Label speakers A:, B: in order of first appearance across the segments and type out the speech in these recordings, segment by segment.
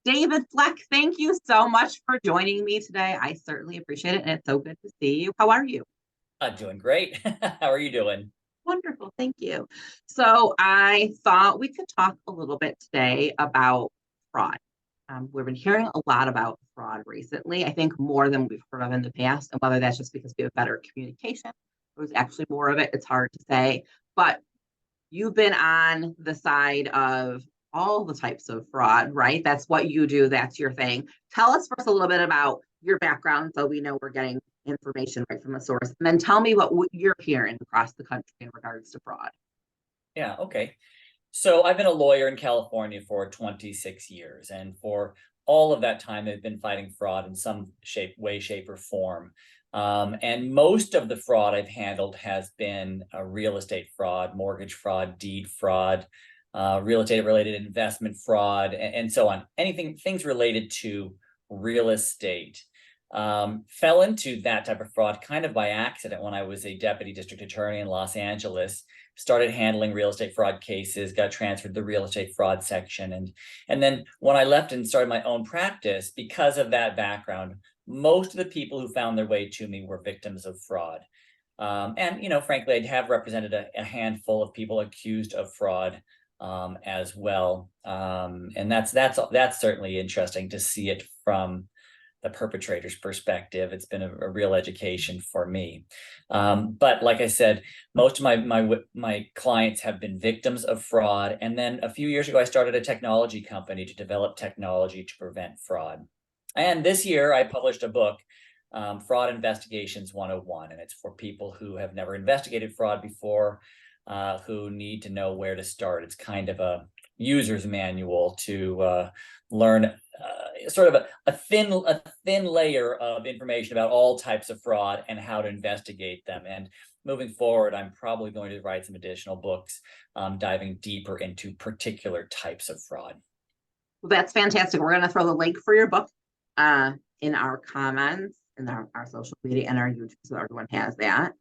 A: David Fleck, thank you so much for joining me today. I certainly appreciate it, and it's so good to see you. How are you?
B: Doing great. How are you doing?
A: Wonderful, thank you. So I thought we could talk a little bit today about fraud. We've been hearing a lot about fraud recently, I think more than we've heard of in the past, and whether that's just because we have better communication, or there's actually more of it, it's hard to say. But you've been on the side of all the types of fraud, right? That's what you do, that's your thing. Tell us first a little bit about your background so we know we're getting information right from the source. And then tell me what you're hearing across the country in regards to fraud.
B: Yeah, okay. So I've been a lawyer in California for 26 years, and for all of that time, I've been fighting fraud in some way, shape, or form. And most of the fraud I've handled has been a real estate fraud, mortgage fraud, deed fraud, real estate related investment fraud, and so on. Things related to real estate. Fell into that type of fraud kind of by accident when I was a deputy district attorney in Los Angeles. Started handling real estate fraud cases, got transferred to the real estate fraud section. And then when I left and started my own practice, because of that background, most of the people who found their way to me were victims of fraud. And frankly, I'd have represented a handful of people accused of fraud as well. And that's certainly interesting to see it from the perpetrator's perspective. It's been a real education for me. But like I said, most of my clients have been victims of fraud. And then a few years ago, I started a technology company to develop technology to prevent fraud. And this year, I published a book, Fraud Investigations 101, and it's for people who have never investigated fraud before, who need to know where to start. It's kind of a user's manual to learn sort of a thin layer of information about all types of fraud and how to investigate them. And moving forward, I'm probably going to write some additional books diving deeper into particular types of fraud.
A: Well, that's fantastic. We're going to throw the link for your book in our comments, in our social media and our YouTube, so everyone has that.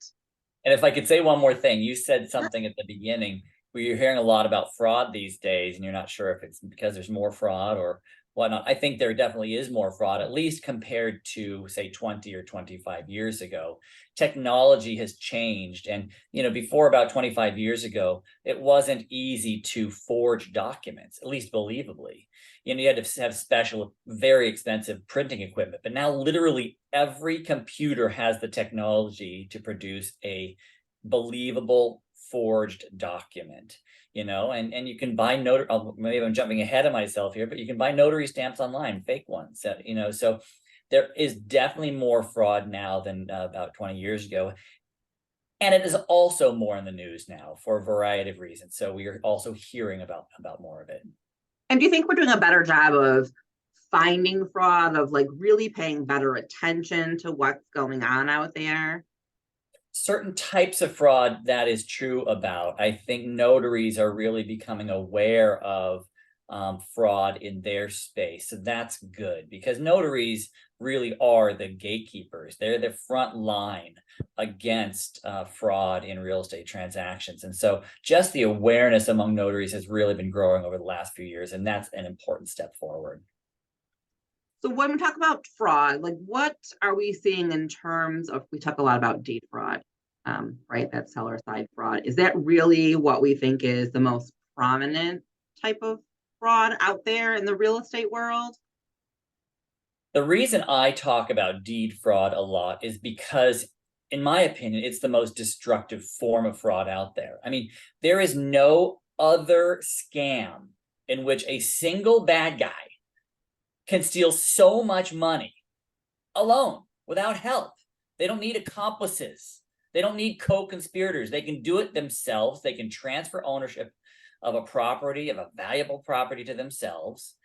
B: And if I could say one more thing, you said something at the beginning where you're hearing a lot about fraud these days, and you're not sure if it's because there's more fraud or whatnot. I think there definitely is more fraud, at least compared to, say, 20 or 25 years ago. Technology has changed. And, before about 25 years ago, it wasn't easy to forge documents, at least believably. You had to have special, very expensive printing equipment. But now literally every computer has the technology to produce a believable forged document. And you can buy notary. Maybe I'm jumping ahead of myself here, but you can buy notary stamps online, fake ones. So there is definitely more fraud now than about 20 years ago, and it is also more in the news now for a variety of reasons. So we are also hearing about more of it.
A: And do you think we're doing a better job of finding fraud, of like really paying better attention to what's going on out there?
B: Certain types of fraud, that is true about. I think notaries are really becoming aware of fraud in their space. So that's good, because notaries really are the gatekeepers. They're the front line against fraud in real estate transactions. And so just the awareness among notaries has really been growing over the last few years. And that's an important step forward.
A: So when we talk about fraud, like what are we seeing in terms of, we talk a lot about deed fraud, right? That seller side fraud. Is that really what we think is the most prominent type of fraud out there in the real estate world?
B: The reason I talk about deed fraud a lot is because, in my opinion, it's the most destructive form of fraud out there. I mean, there is no other scam in which a single bad guy can steal so much money alone without help. They don't need accomplices. They don't need co-conspirators. They can do it themselves. They can transfer ownership of a property, of a valuable property, to themselves,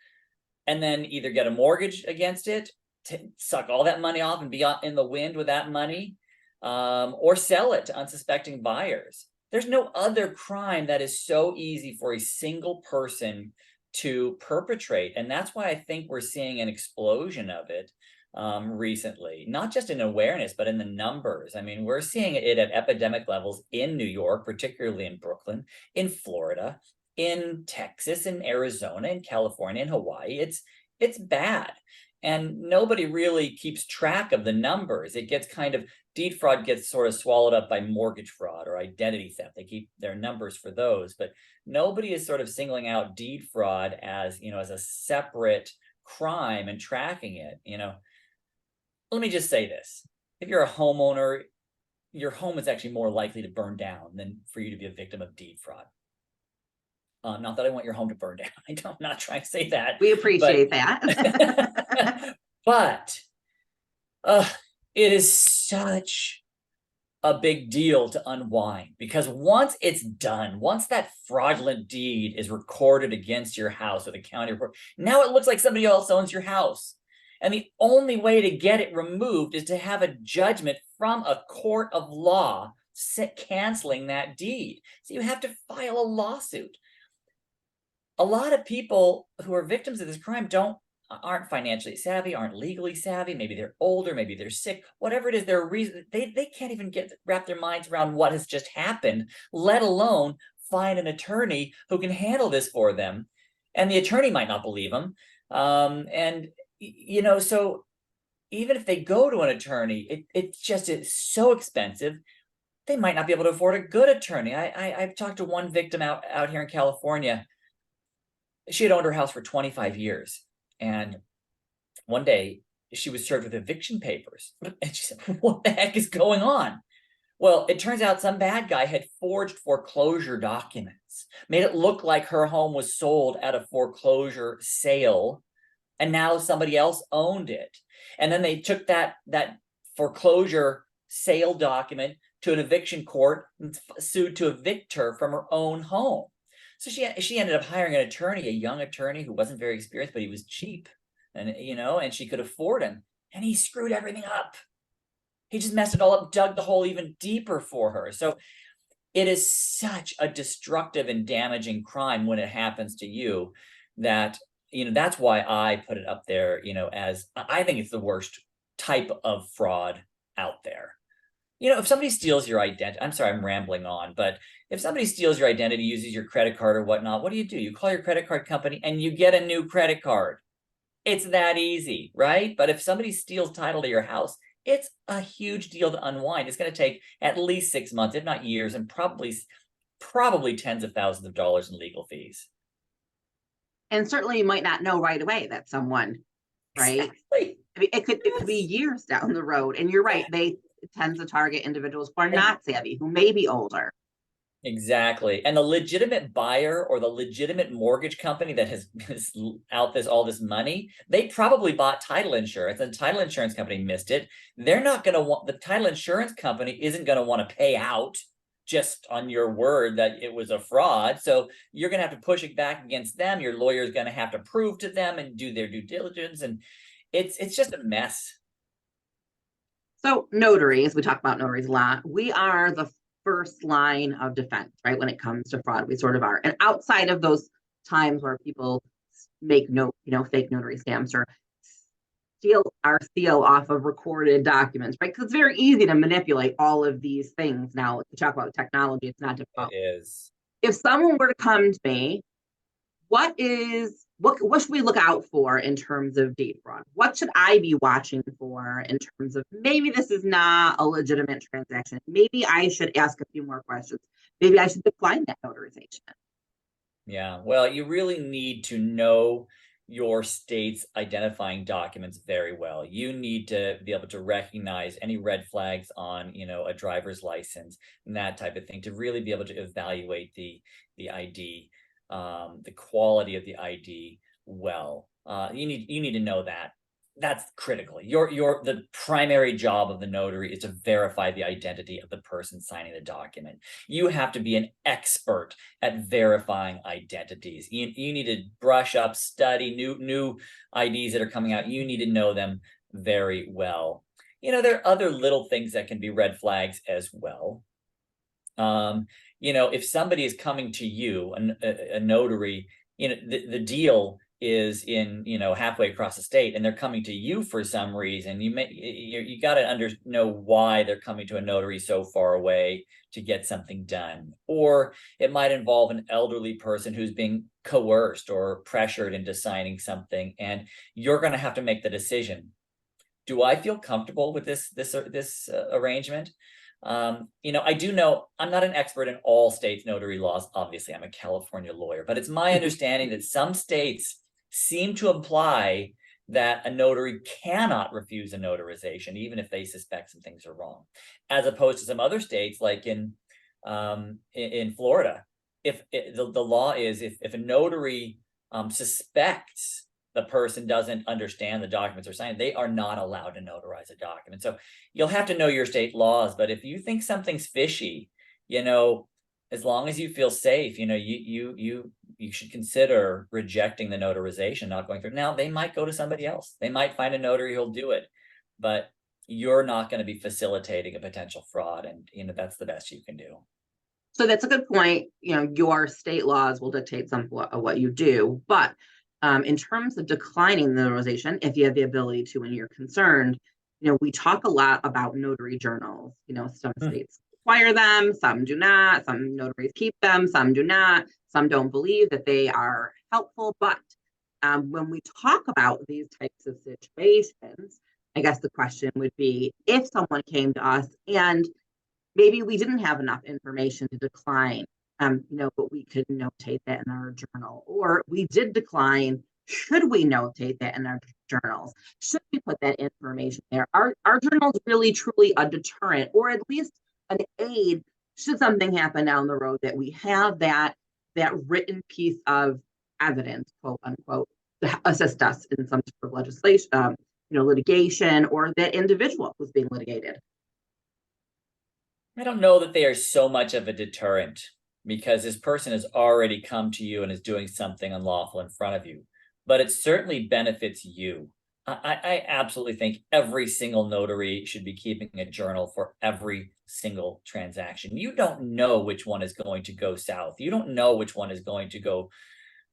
B: and then either get a mortgage against it, to suck all that money off and be in the wind with that money, or sell it to unsuspecting buyers. There's no other crime that is so easy for a single person to perpetrate. And that's why I think we're seeing an explosion of it recently, not just in awareness, but in the numbers. I mean, we're seeing it at epidemic levels in New York, particularly in Brooklyn, in Florida, in Texas, in Arizona, in California, in Hawaii. it's bad. And nobody really keeps track of the numbers. It gets kind of, deed fraud gets sort of swallowed up by mortgage fraud or identity theft. They keep their numbers for those, but nobody is sort of singling out deed fraud as, as a separate crime and tracking it. Let me just say this. If you're a homeowner, your home is actually more likely to burn down than for you to be a victim of deed fraud. Not that I want your home to burn down. I'm not trying to say that.
A: We appreciate that.
B: But it is such a big deal to unwind, because once it's done, once that fraudulent deed is recorded against your house with a county report, now it looks like somebody else owns your house. And the only way to get it removed is to have a judgment from a court of law canceling that deed. So you have to file a lawsuit. A lot of people who are victims of this crime aren't financially savvy, aren't legally savvy. Maybe they're older, maybe they're sick, whatever it is, their reason, they can't even wrap their minds around what has just happened, let alone find an attorney who can handle this for them. And the attorney might not believe them. So even if they go to an attorney, it's so expensive. They might not be able to afford a good attorney. I've talked to one victim out here in California. She had owned her house for 25 years. And one day she was served with eviction papers. And she said, what the heck is going on? Well, it turns out some bad guy had forged foreclosure documents, made it look like her home was sold at a foreclosure sale, and now somebody else owned it. And then they took that foreclosure sale document to an eviction court and sued to evict her from her own home. So she ended up hiring an attorney, a young attorney who wasn't very experienced, but he was cheap, and she could afford him. And he screwed everything up. He just messed it all up, dug the hole even deeper for her. So it is such a destructive and damaging crime when it happens to you that, that's why I put it up there, as I think it's the worst type of fraud out there. If somebody steals your identity, I'm sorry, I'm rambling on, but if somebody steals your identity, uses your credit card or whatnot, what do? You call your credit card company and you get a new credit card. It's that easy, right? But if somebody steals title to your house, it's a huge deal to unwind. It's going to take at least 6 months, if not years, and probably tens of thousands of dollars in legal fees.
A: And certainly you might not know right away that someone, right?
B: Exactly.
A: I mean, it could be years down the road. And you're right, they tend to target individuals who are not savvy, who may be older.
B: Exactly. And the legitimate buyer or the legitimate mortgage company that has out all this money, they probably bought title insurance, and the title insurance company missed it. They're not going to want, the title insurance company isn't going to want to pay out just on your word that it was a fraud. So you're going to have to push it back against them. Your lawyer is going to have to prove to them and do their due diligence. And it's just a mess.
A: So notaries, we talk about notaries a lot. We are the first line of defense, right? When it comes to fraud, we sort of are. And outside of those times where people make fake notary stamps or steal our seal off of recorded documents, right? Because it's very easy to manipulate all of these things. Now, if you talk about technology, it's not difficult.
B: It is.
A: If someone were to come to me, what should we look out for in terms of deed fraud? What should I be watching for in terms of maybe this is not a legitimate transaction? Maybe I should ask a few more questions. Maybe I should decline that notarization.
B: Yeah, well, you really need to know your state's identifying documents very well. You need to be able to recognize any red flags on, a driver's license and that type of thing, to really be able to evaluate the ID, the quality of the ID well. You need to know that. That's critical. The primary job of the notary is to verify the identity of the person signing the document. You have to be an expert at verifying identities. You need to brush up, study new IDs that are coming out. You need to know them very well. There are other little things that can be red flags as well. If somebody is coming to you, a notary, the deal is in, halfway across the state, and they're coming to you for some reason, you got to know why they're coming to a notary so far away to get something done. Or it might involve an elderly person who's being coerced or pressured into signing something, and you're going to have to make the decision. Do I feel comfortable with this arrangement? I do know I'm not an expert in all states' notary laws. Obviously, I'm a California lawyer, but it's my understanding that some states seem to imply that a notary cannot refuse a notarization, even if they suspect some things are wrong, as opposed to some other states, like in Florida. The law is, if a notary suspects the person doesn't understand the documents they're signing, they are not allowed to notarize a document. So you'll have to know your state laws, but if you think something's fishy, as long as you feel safe, you should consider rejecting the notarization, not going through. Now, they might go to somebody else. They might find a notary who'll do it, but you're not going to be facilitating a potential fraud, and that's the best you can do.
A: So that's a good point. Your state laws will dictate some of what you do, but in terms of declining the notarization, if you have the ability to and you're concerned, we talk a lot about notary journals. Some states require them, some do not, some notaries keep them, some do not, some don't believe that they are helpful. But when we talk about these types of situations, I guess the question would be, if someone came to us and maybe we didn't have enough information to decline, but we could notate that in our journal, or we did decline. Should we notate that in our journals? Should we put that information there? Are journals really truly a deterrent, or at least an aid should something happen down the road, that we have that written piece of evidence, quote unquote, to assist us in some sort of legislation, litigation, or that individual who's being litigated?
B: I don't know that they are so much of a deterrent, because this person has already come to you and is doing something unlawful in front of you, but it certainly benefits you. I absolutely think every single notary should be keeping a journal for every single transaction. You don't know which one is going to go south. You don't know which one is going to go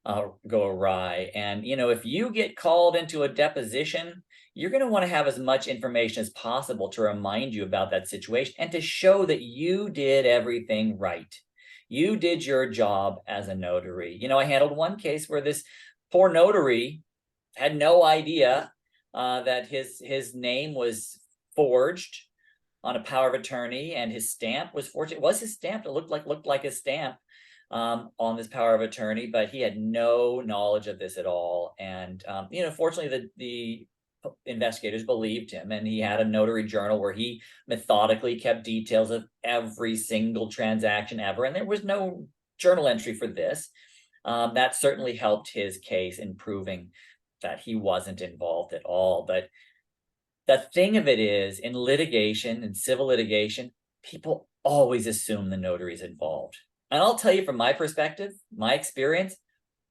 B: awry. And, if you get called into a deposition, you're going to want to have as much information as possible to remind you about that situation and to show that you did everything right. You did your job as a notary. I handled one case where this poor notary had no idea that his name was forged on a power of attorney, and his stamp was forged. It was his stamp. It looked like his stamp on this power of attorney, but he had no knowledge of this at all. And fortunately, the investigators believed him, and he had a notary journal where he methodically kept details of every single transaction ever, and there was no journal entry for this. That certainly helped his case in proving that he wasn't involved at all. But the thing of it is, in litigation, in civil litigation, people always assume the notary is involved. And I'll tell you, from my perspective, my experience,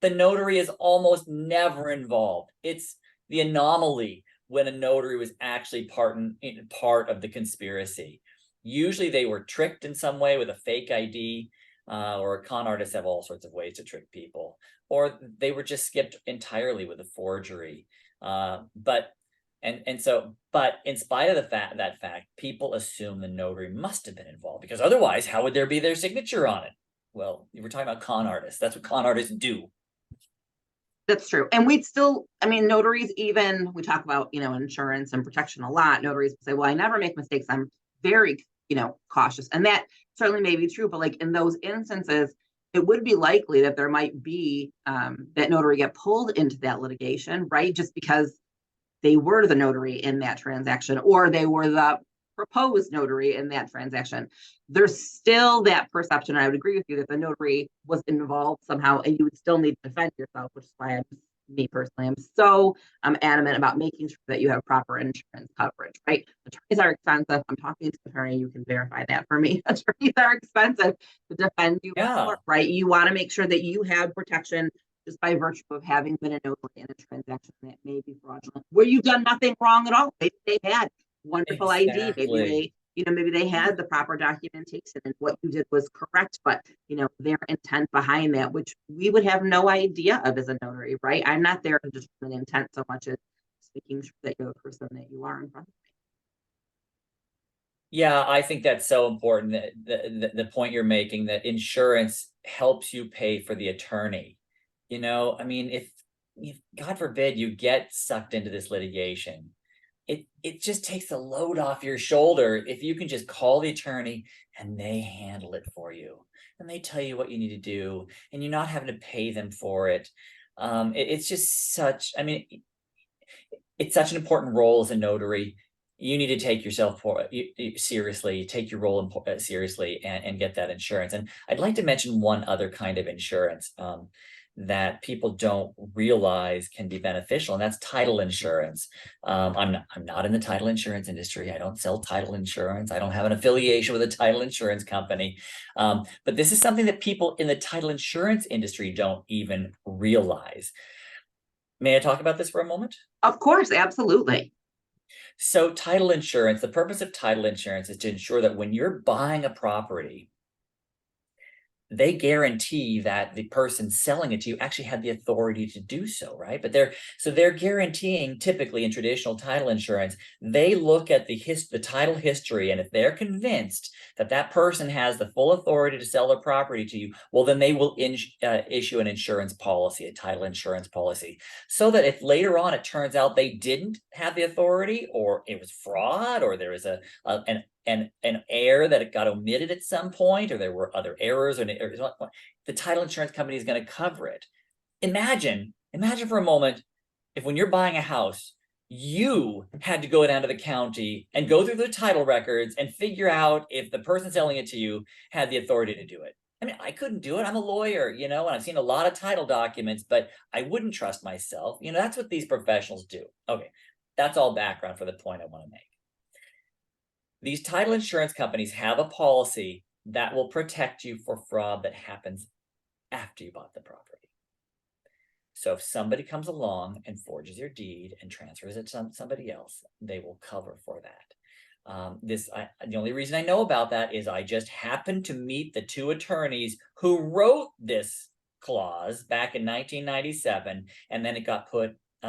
B: the notary is almost never involved. It's the anomaly when a notary was actually part of the conspiracy. Usually they were tricked in some way with a fake ID, or con artists have all sorts of ways to trick people, or they were just skipped entirely with a forgery. But in spite of that fact, people assume the notary must have been involved, because otherwise, how would there be their signature on it? Well, we're talking about con artists. That's what con artists do.
A: That's true. And notaries, even, we talk about, insurance and protection a lot. Notaries say, well, I never make mistakes. I'm very, cautious. And that certainly may be true. But like in those instances, it would be likely that there might be that notary get pulled into that litigation, right? Just because they were the notary in that transaction, or they were the proposed notary in that transaction. There's still that perception. I would agree with you that the notary was involved somehow, and you would still need to defend yourself, which is why me personally, I'm so adamant about making sure that you have proper insurance coverage, right? Attorneys are expensive. I'm talking to an attorney. You can verify that for me. Attorneys are expensive to defend you,
B: Yeah.
A: right? You want to make sure that you have protection just by virtue of having been a notary in a transaction that may be fraudulent, where you've done nothing wrong at all. Maybe they had wonderful ID. Maybe they had the proper documentation and what you did was correct, but their intent behind that, which we would have no idea of as a notary, right? I'm not there to determine intent so much as making sure that you're the person that you are in front of me.
B: Yeah, I think that's so important, that the point you're making, that insurance helps you pay for the attorney. I mean, if God forbid you get sucked into this litigation, it just takes the load off your shoulder if you can just call the attorney and they handle it for you and they tell you what you need to do and you're not having to pay them for it. It's just such, I mean, it's such an important role as a notary. You need to take yourself seriously, take your role seriously, and get that insurance. And I'd like to mention one other kind of insurance that people don't realize can be beneficial, and that's title insurance. I'm not in the title insurance industry. I don't sell title insurance. I don't have an affiliation with a title insurance company. But this is something that people in the title insurance industry don't even realize. May I talk about this for a moment?
A: Of course, absolutely.
B: So title insurance, the purpose of title insurance is to ensure that when you're buying a property, they guarantee that the person selling it to you actually had the authority to do so, right? But they're guaranteeing, typically in traditional title insurance, they look at the title history, and if they're convinced that that person has the full authority to sell their property to you, well, then they will issue an insurance policy, a title insurance policy, so that if later on it turns out they didn't have the authority, or it was fraud, or there was an error that it got omitted at some point, or there were other errors, or the title insurance company is going to cover it. Imagine for a moment if, when you're buying a house, you had to go down to the county and go through the title records and figure out if the person selling it to you had the authority to do it. I mean, I couldn't do it. I'm a lawyer, and I've seen a lot of title documents, but I wouldn't trust myself. That's what these professionals do. Okay, that's all background for the point I want to make. These title insurance companies have a policy that will protect you for fraud that happens after you bought the property. So if somebody comes along and forges your deed and transfers it to somebody else, they will cover for that. The only reason I know about that is I just happened to meet the two attorneys who wrote this clause back in 1997, and then it got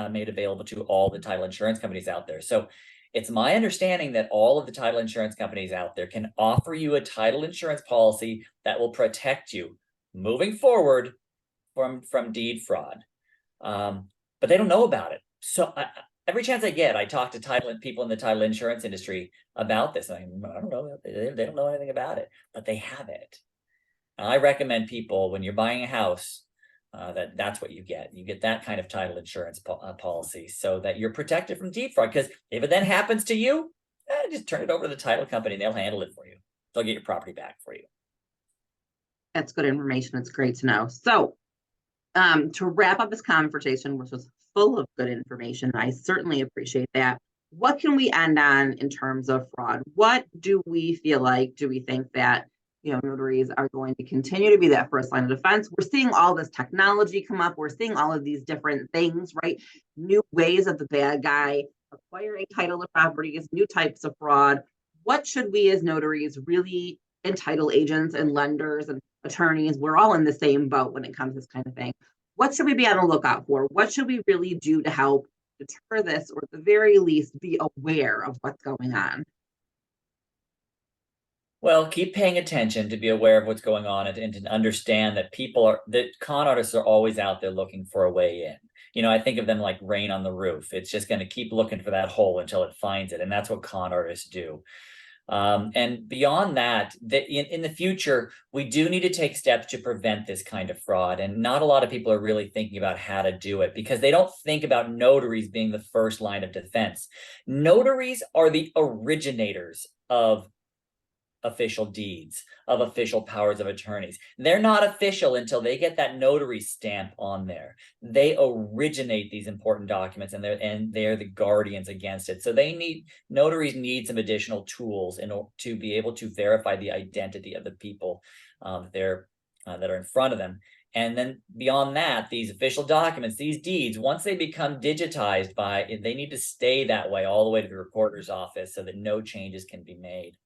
B: made available to all the title insurance companies out there. So it's my understanding that all of the title insurance companies out there can offer you a title insurance policy that will protect you moving forward from deed fraud. But they don't know about it. So every chance I get, I talk to people in the title insurance industry about this. I don't know, they don't know anything about it, but they have it. And I recommend people, when you're buying a house, that's what you get. You get that kind of title insurance policy so that you're protected from deed fraud. Because if it then happens to you, just turn it over to the title company and they'll handle it for you. They'll get your property back for you.
A: That's good information. It's great to know. So to wrap up this conversation, which was full of good information, I certainly appreciate that. What can we end on in terms of fraud? What do we feel like? Do we think that notaries are going to continue to be that first line of defense? We're seeing all this technology come up. We're seeing all of these different things, right? New ways of the bad guy acquiring title of properties, new types of fraud. What should we as notaries really, and title agents and lenders and attorneys, we're all in the same boat when it comes to this kind of thing. What should we be on the lookout for? What should we really do to help deter this, or at the very least be aware of what's going on?
B: Well, keep paying attention to be aware of what's going on, and to understand that that con artists are always out there looking for a way in. I think of them like rain on the roof. It's just going to keep looking for that hole until it finds it. And that's what con artists do. And beyond that, in the future, we do need to take steps to prevent this kind of fraud. And not a lot of people are really thinking about how to do it, because they don't think about notaries being the first line of defense. Notaries are the originators of official deeds, of official powers of attorneys. They're not official until they get that notary stamp on there. They originate these important documents, and they're the guardians against it. So notaries need some additional tools to be able to verify the identity of the people that are in front of them. And then beyond that, these official documents, these deeds, once they become digitized they need to stay that way all the way to the recorder's office so that no changes can be made.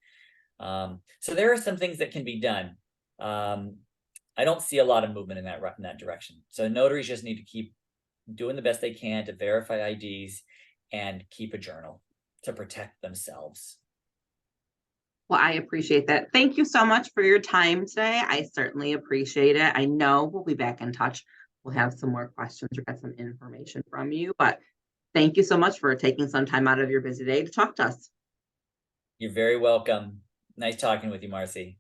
B: So there are some things that can be done. I don't see a lot of movement in that direction. So notaries just need to keep doing the best they can to verify IDs and keep a journal to protect themselves.
A: Well, I appreciate that. Thank you so much for your time today. I certainly appreciate it. I know we'll be back in touch we'll have some more questions or get some information from you. But thank you so much for taking some time out of your busy day to talk to us.
B: You're very welcome. Nice talking with you, Marcy.